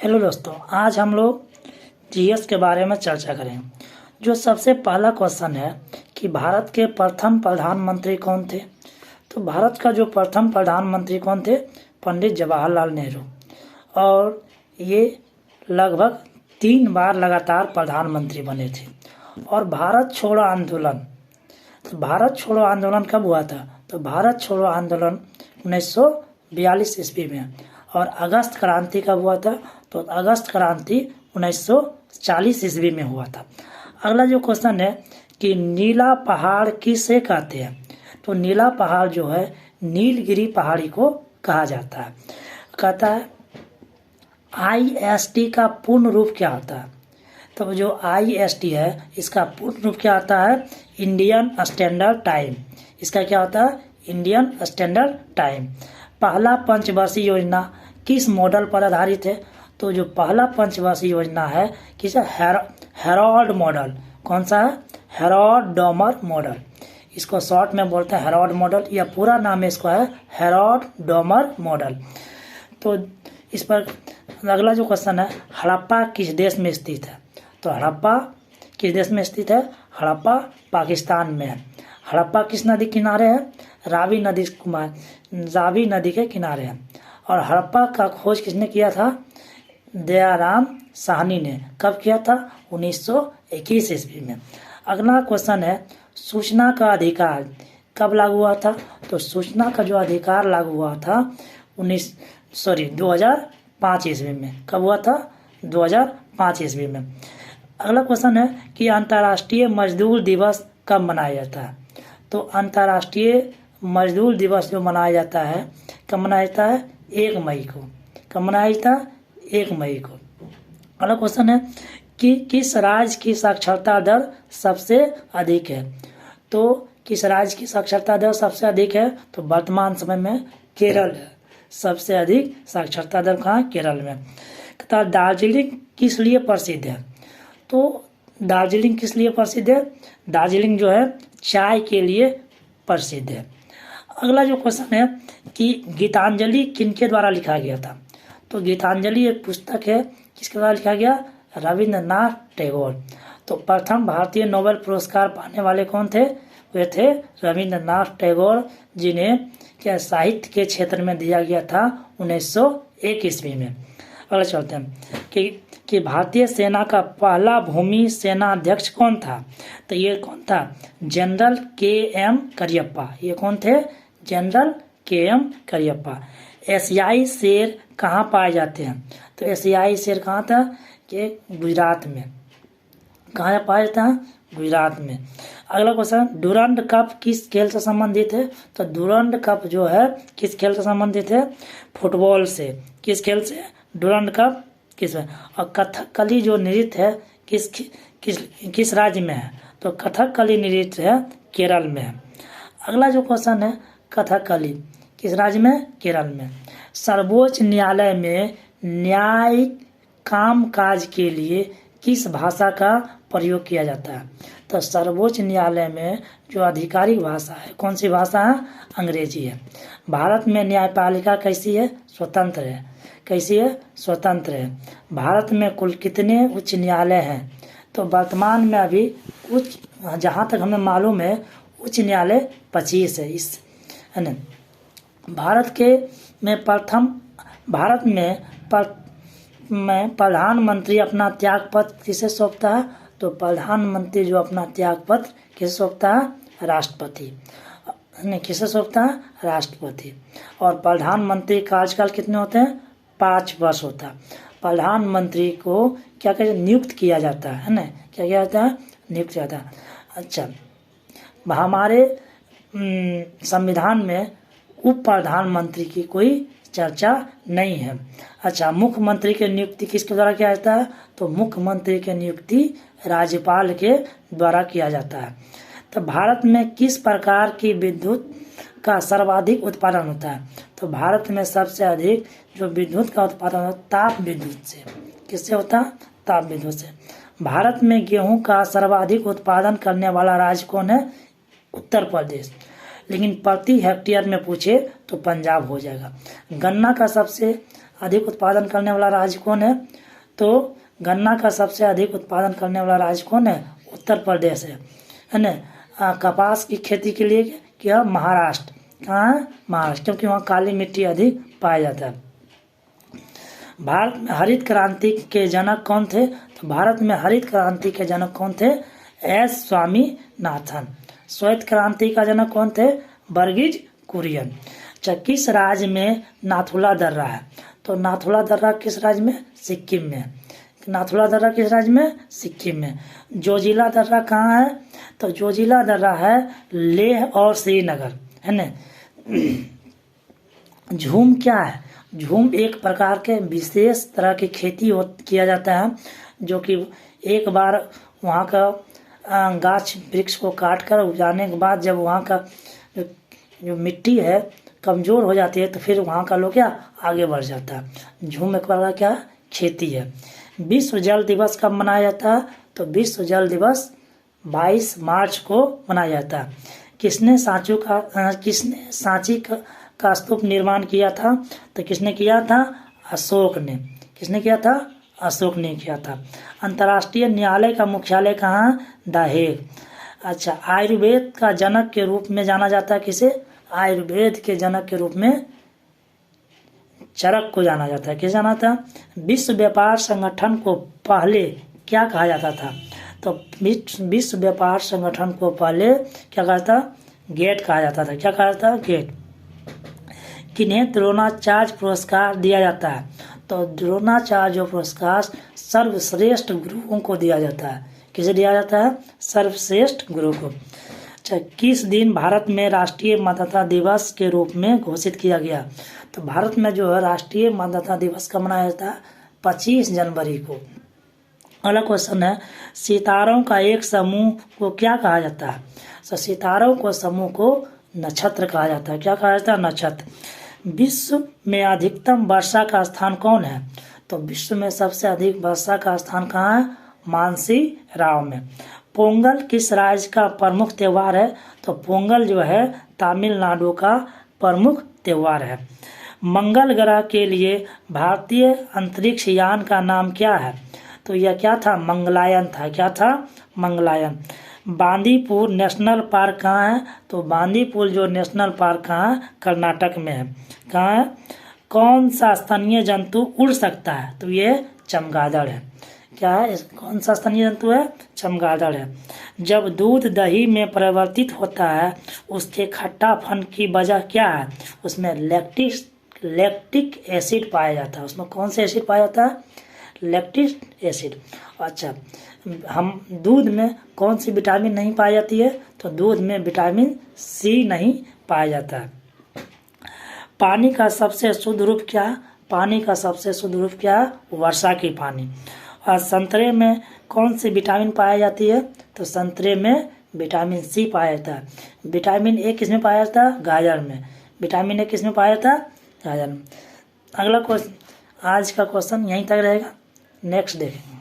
Hello दोस्तों, आज हम लोग जीएस के बारे में चर्चा करेंगे। जो सबसे पहला क्वेश्चन है कि भारत के प्रथम प्रधानमंत्री कौन थे। तो भारत का जो प्रथम प्रधानमंत्री कौन थे, पंडित जवाहरलाल नेहरू। और ये लगभग 3 बार लगातार प्रधानमंत्री बने थे। और भारत छोड़ो आंदोलन, तो भारत छोड़ो आंदोलन कब हुआ था? तो भारत छोड़ो आंदोलन 1942 ईस्वी में। और अगस्त क्रांति कब हुआ था? तो अगस्त क्रांति 1940 ईस्वी में हुआ था। अगला जो क्वेश्चन है कि नीला पहाड़ किसे कहते हैं। तो नीला पहाड़ जो है नीलगिरी पहाड़ी को कहा जाता है। कहता है IST का पूर्ण रूप क्या होता है। तो जो IST है इसका पूर्ण रूप क्या होता है? Indian standard time. इसका क्या होता है? Indian standard time. पहला पंचवर्षीय योजना किस मॉडल पर आधारित है? तो जो पहला पंचवर्षीय योजना है किस हेरोल्ड मॉडल। कौन सा है? Harold Domar model. इसको शॉर्ट में बोलते हैं हेरोल्ड मॉडल, या पूरा नाम इसको है हेरोल्ड डॉमर मॉडल। तो इस पर अगला जो क्वेश्चन है, हड़प्पा किस देश में स्थित है। तो हड़प्पा किस देश में स्थित है? हड़प्पा पाकिस्तान में है। हड़प्पा किस नदी किनारे है? रावी नदी के किनारे है। और हड़प्पा का खोज किसने किया था? दयाराम साहनी ने। कब किया था? 1921 ईस्वी में। अगला क्वेश्चन है सूचना का अधिकार कब लागू हुआ था। तो सूचना का जो अधिकार लागू हुआ था 2005 ईस्वी में। कब हुआ था? 2005 ईस्वी में। अगला क्वेश्चन है कि अंतर्राष्ट्रीय मजदूर दिवस कब मनाया जाता है। तो अंतर्राष्ट्रीय मजदूर दिवस जो मनाया जाता है कब मनाया जाता है? 1 मई को। कब मनाया जाता है? 1 मई को। अगला क्वेश्चन है कि किस राज्य की साक्षरता दर सबसे अधिक है। तो किस राज्य की साक्षरता दर सबसे अधिक है? तो वर्तमान समय में केरल है। सबसे अधिक साक्षरता दर कहाँ? केरल में। तथा दार्जिलिंग किस लिए प्रसिद्ध है। तो दार्जिलिंग किस लिए प्रसिद्ध है? दार्जिलिंग जो है चाय के लिए प्रसिद्ध है। अगला जो क्वेश्चन है कि गीतांजलि किनके द्वारा लिखा गया था। तो गीतांजलि एक पुस्तक है, किसके द्वारा लिखा गया? रविंद्रनाथ टैगोर। तो प्रथम भारतीय नोबेल पुरस्कार पाने वाले कौन थे? वे थे रविंद्रनाथ टैगोर, जिन्हें क्या साहित्य के क्षेत्र में दिया गया था 1901 ईस्वी में। अगला चलते हैं कि भारतीय सेना का पहला भूमि सेनाध्यक्ष कौन था। तो ये कौन था? General KM Cariappa. ये कौन थे? General KM Cariappa. एशियाई शेर कहाँ पाए जाते हैं। तो एशियाई शेर कहाँ था? कि गुजरात में। कहाँ पाया जाता है? गुजरात में। अगला क्वेश्चन, डुरंड कप किस खेल से संबंधित है। तो डुरंड कप जो है किस खेल से संबंधित है? फुटबॉल से। किस खेल से? डुरंड कप किस में? और कथकली जो नृत्य है किस राज्य में है। तो कथकली नृत्य है केरल में है। अगला जो क्वेश्चन है कथकली किस राज्य में? केरल में। सर्वोच्च न्यायालय में न्यायिक कामकाज के लिए किस भाषा का प्रयोग किया जाता है। तो सर्वोच्च न्यायालय में जो आधिकारिक भाषा है कौन सी भाषा है? अंग्रेजी है। भारत में न्यायपालिका कैसी है? स्वतंत्र है। कैसी है? स्वतंत्र है। भारत में कुल कितने उच्च न्यायालय हैं। तो वर्तमान में अभी जहाँ तक हमें मालूम है उच्च न्यायालय 25 है। इस है ना। भारत में प्रधानमंत्री अपना त्याग पत्र किसे सौंपता है। तो प्रधानमंत्री जो अपना त्याग पत्र किसे सौंपता है? राष्ट्रपति। किसे सौंपता है? राष्ट्रपति। और प्रधानमंत्री कार्यकाल कितने होते हैं? 5 वर्ष होता है। प्रधानमंत्री को क्या कहते हैं? नियुक्त किया जाता है ना। क्या किया जाता है? नियुक्त किया जाता है। अच्छा, हमारे संविधान में उप प्रधानमंत्री की कोई चर्चा नहीं है। अच्छा, मुख्यमंत्री की नियुक्ति किसके द्वारा किया जाता है। तो मुख्यमंत्री की नियुक्ति राज्यपाल के द्वारा किया जाता है। तो भारत में किस प्रकार की विद्युत का सर्वाधिक उत्पादन होता है। तो भारत में सबसे अधिक जो विद्युत का उत्पादन होता है ताप विद्युत से। किससे होता है? ताप विद्युत से। भारत में गेहूं का सर्वाधिक उत्पादन करने वाला राज्य कौन है? उत्तर प्रदेश। लेकिन प्रति हेक्टेयर में पूछे तो पंजाब हो जाएगा। गन्ना का सबसे अधिक उत्पादन करने वाला राज्य कौन है? तो गन्ना का सबसे अधिक उत्पादन करने वाला राज्य कौन है? उत्तर प्रदेश है ना। कपास की खेती के लिए क्या? महाराष्ट्र। कहाँ है? महाराष्ट्र, क्योंकि वहाँ काली मिट्टी अधिक पाया जाता है। भारत में हरित क्रांति के जनक कौन थे? तो भारत में हरित क्रांति के जनक कौन थे? एस स्वामीनाथन। श्वेत क्रांति का जनक कौन थे? वर्गीज कुरियन। अच्छा, किस राज्य में नाथुला दर्रा है? तो नाथुला दर्रा किस राज्य में? सिक्किम में। नाथुला दर्रा किस राज्य में? सिक्किम में। जोजिला दर्रा कहाँ है? तो जोजिला दर्रा है लेह और श्रीनगर, है ना। झूम क्या है? झूम एक प्रकार के विशेष तरह की खेती किया जाता है, जो कि एक बार वहाँ का गाछ वृक्ष को काट कर उगाने के बाद जब वहाँ का जो मिट्टी है कमज़ोर हो जाती है तो फिर वहाँ का लोग क्या आगे बढ़ जाता है। झूम एक प्रकार क्या खेती है। विश्व जल दिवस कब मनाया जाता है? तो विश्व जल दिवस 22 मार्च को मनाया जाता है। किसने सांची का स्तूप निर्माण किया था? तो किसने किया था? अशोक ने। किसने किया था? अशोक ने किया था। अंतर्राष्ट्रीय न्यायालय का मुख्यालय कहाँ? The Hague. अच्छा, आयुर्वेद का जनक के रूप में जाना जाता है किसे? आयुर्वेद के जनक के रूप में चरक को जाना जाता है। किसे जाना था? विश्व व्यापार संगठन को पहले क्या कहा जाता था? तो विश्व व्यापार संगठन को पहले क्या कहा था? गेट कहा जाता था। क्या कहा जाता? गेट। किन्हें द्रोणाचार्य पुरस्कार दिया जाता है? तो द्रोणाचार्य पुरस्कार सर्वश्रेष्ठ गुरुओं को दिया जाता है। किसे दिया जाता है? सर्वश्रेष्ठ गुरु को। अच्छा, किस दिन भारत में राष्ट्रीय मतदाता दिवस के रूप में घोषित किया गया? तो भारत में जो है राष्ट्रीय मतदाता दिवस कब मनाया जाता है? 25 जनवरी को। अगला क्वेश्चन है, सितारों का एक समूह को क्या कहा जाता है? तो सितारों को समूह को नक्षत्र कहा जाता है। क्या कहा जाता है? नक्षत्र। विश्व में अधिकतम वर्षा का स्थान कौन है? तो विश्व में सबसे अधिक वर्षा का स्थान कहाँ है? मानसीराव में। पोंगल किस राज्य का प्रमुख त्यौहार है? तो पोंगल जो है तमिलनाडु का प्रमुख त्यौहार है। मंगल ग्रह के लिए भारतीय अंतरिक्ष यान का नाम क्या है? तो यह क्या था? मंगलायन था। क्या था? मंगलायन। बांदीपुर नेशनल पार्क कहाँ है? तो बांदीपुर जो नेशनल पार्क कहाँ है? कर्नाटक में है। कहाँ है? कौन सा स्तनीय जंतु उड़ सकता है? तो ये चमगादड़ है। क्या है? कौन सा स्तनीय जंतु है? चमगादड़ है। जब दूध दही में परिवर्तित होता है उसके खट्टापन की वजह क्या है? उसमें लैक्टिक एसिड पाया जाता है। उसमें कौन सा एसिड पाया जाता है? Lactic acid. अच्छा, हम दूध में कौन सी विटामिन नहीं पाई जाती है? तो दूध में विटामिन सी नहीं पाया जाता है। पानी का सबसे शुद्ध रूप क्या है? पानी का सबसे शुद्ध रूप क्या है? वर्षा की पानी। और संतरे में कौन सी विटामिन पाई जाती है? तो संतरे में विटामिन सी पाया जाता है। विटामिन ए किस में पाया जाता है? गाजर में। विटामिन ए किस में पाया जाता है? गाजर में। अगला क्वेश्चन, आज का क्वेश्चन यहीं तक रहेगा, नेक्स्ट देखेंगे।